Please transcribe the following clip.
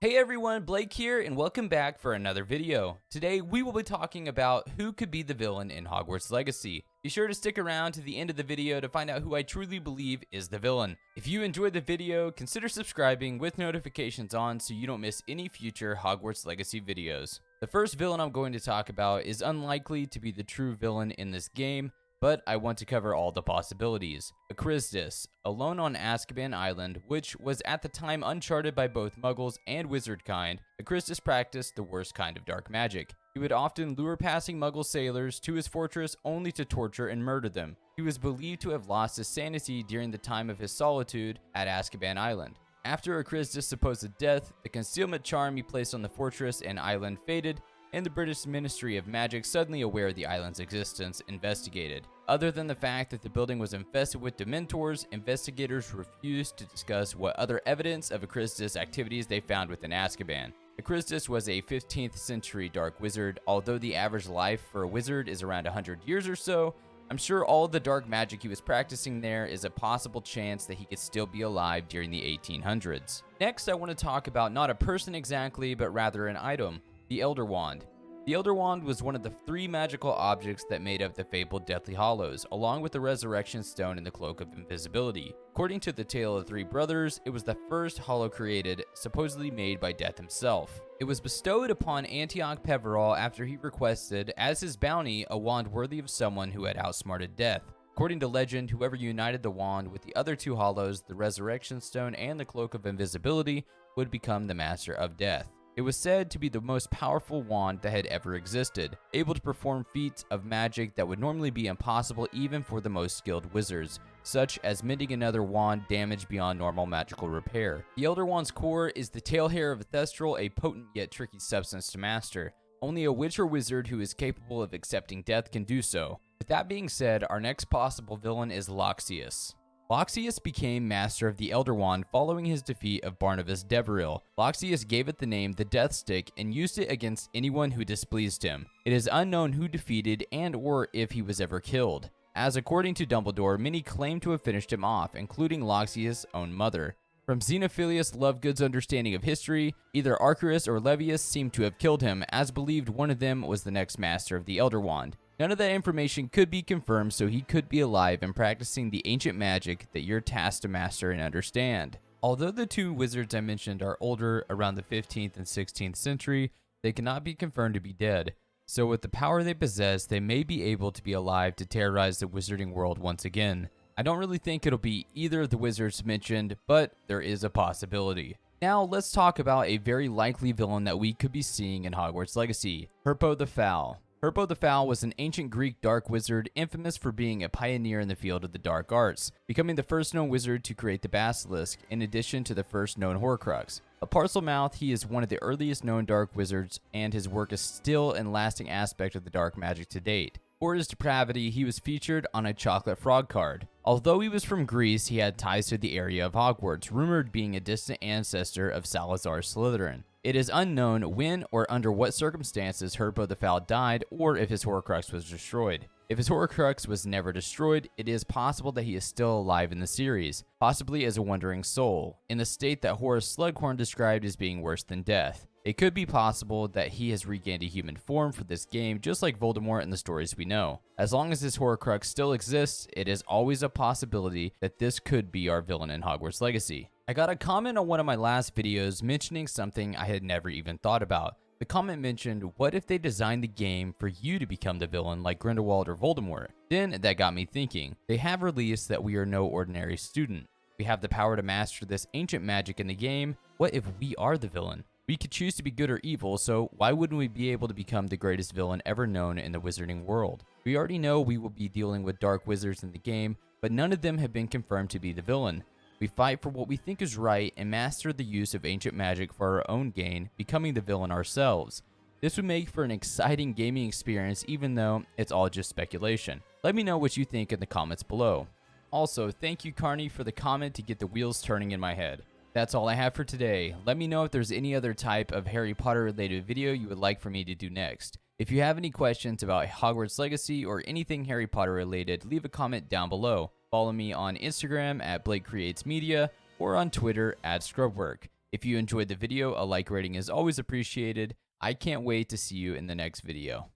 Hey everyone, Blake here, and welcome back for another video. Today we will be talking about who could be the villain in Hogwarts Legacy. Be sure to stick around to the end of the video to find out who I truly believe is the villain. If you enjoyed the video, consider subscribing with notifications on so you don't miss any future Hogwarts Legacy videos. The first villain I'm going to talk about is unlikely to be the true villain in this game, but I want to cover all the possibilities. Christus, alone on Azkaban Island, which was at the time uncharted by both Muggles and wizard kind, Christus practiced the worst kind of dark magic. He would often lure passing Muggle sailors to his fortress only to torture and murder them. He was believed to have lost his sanity during the time of his solitude at Azkaban Island. After Christus' supposed death, the concealment charm he placed on the fortress and island faded, and the British Ministry of Magic, suddenly aware of the island's existence, investigated. Other than the fact that the building was infested with Dementors, investigators refused to discuss what other evidence of Christus' activities they found within Azkaban. Christus was a 15th century dark wizard. Although the average life for a wizard is around 100 years or so, I'm sure all the dark magic he was practicing there is a possible chance that he could still be alive during the 1800s. Next, I want to talk about not a person exactly, but rather an item. The Elder Wand. The Elder Wand was one of the three magical objects that made up the fabled Deathly Hallows, along with the Resurrection Stone and the Cloak of Invisibility. According to the Tale of the Three Brothers, it was the first Hallow created, supposedly made by Death himself. It was bestowed upon Antioch Peverell after he requested, as his bounty, a wand worthy of someone who had outsmarted Death. According to legend, whoever united the wand with the other two Hallows, the Resurrection Stone and the Cloak of Invisibility, would become the Master of Death. It was said to be the most powerful wand that had ever existed, able to perform feats of magic that would normally be impossible even for the most skilled wizards, such as mending another wand damaged beyond normal magical repair. The Elder Wand's core is the tail hair of a thestral, a potent yet tricky substance to master. Only a witch or wizard who is capable of accepting death can do so. With that being said, our next possible villain is Loxias. Loxias became master of the Elder Wand following his defeat of Barnabas Deveril. Loxias gave it the name the Deathstick and used it against anyone who displeased him. It is unknown who defeated and or if he was ever killed, as according to Dumbledore, many claim to have finished him off, including Loxias' own mother. From Xenophilius Lovegood's understanding of history, either Arcturus or Levius seemed to have killed him, as believed one of them was the next master of the Elder Wand. None of that information could be confirmed, so he could be alive and practicing the ancient magic that you're tasked to master and understand. Although the two wizards I mentioned are older, around the 15th and 16th century, they cannot be confirmed to be dead. So with the power they possess, they may be able to be alive to terrorize the wizarding world once again. I don't really think it'll be either of the wizards mentioned, but there is a possibility. Now let's talk about a very likely villain that we could be seeing in Hogwarts Legacy, Purpo the Foul. Purpo the Foul was an ancient Greek dark wizard infamous for being a pioneer in the field of the dark arts, becoming the first known wizard to create the basilisk in addition to the first known Horcrux. A Parselmouth, he is one of the earliest known dark wizards, and his work is still an lasting aspect of the dark magic to date. For his depravity, he was featured on a chocolate frog card. Although he was from Greece, he had ties to the area of Hogwarts, rumored being a distant ancestor of Salazar Slytherin. It is unknown when or under what circumstances Purpo the Foul died, or if his Horcrux was destroyed. If his Horcrux was never destroyed, it is possible that he is still alive in the series, possibly as a wandering soul, in the state that Horace Slughorn described as being worse than death. It could be possible that he has regained a human form for this game, just like Voldemort in the stories we know. As long as his Horcrux still exists, it is always a possibility that this could be our villain in Hogwarts Legacy. I got a comment on one of my last videos mentioning something I had never even thought about. The comment mentioned, what if they designed the game for you to become the villain like Grindelwald or Voldemort? Then that got me thinking. They have released that we are no ordinary student. We have the power to master this ancient magic in the game. What if we are the villain? We could choose to be good or evil, so why wouldn't we be able to become the greatest villain ever known in the wizarding world? We already know we will be dealing with dark wizards in the game, but none of them have been confirmed to be the villain. We fight for what we think is right and master the use of ancient magic for our own gain, becoming the villain ourselves. This would make for an exciting gaming experience, even though it's all just speculation. Let me know what you think in the comments below. Also, thank you Carney for the comment to get the wheels turning in my head. That's all I have for today. Let me know if there's any other type of Harry Potter related video you would like for me to do next. If you have any questions about Hogwarts Legacy or anything Harry Potter related, leave a comment down below. Follow me on Instagram at Blake Creates Media or on Twitter at Scrubwork. If you enjoyed the video, a like rating is always appreciated. I can't wait to see you in the next video.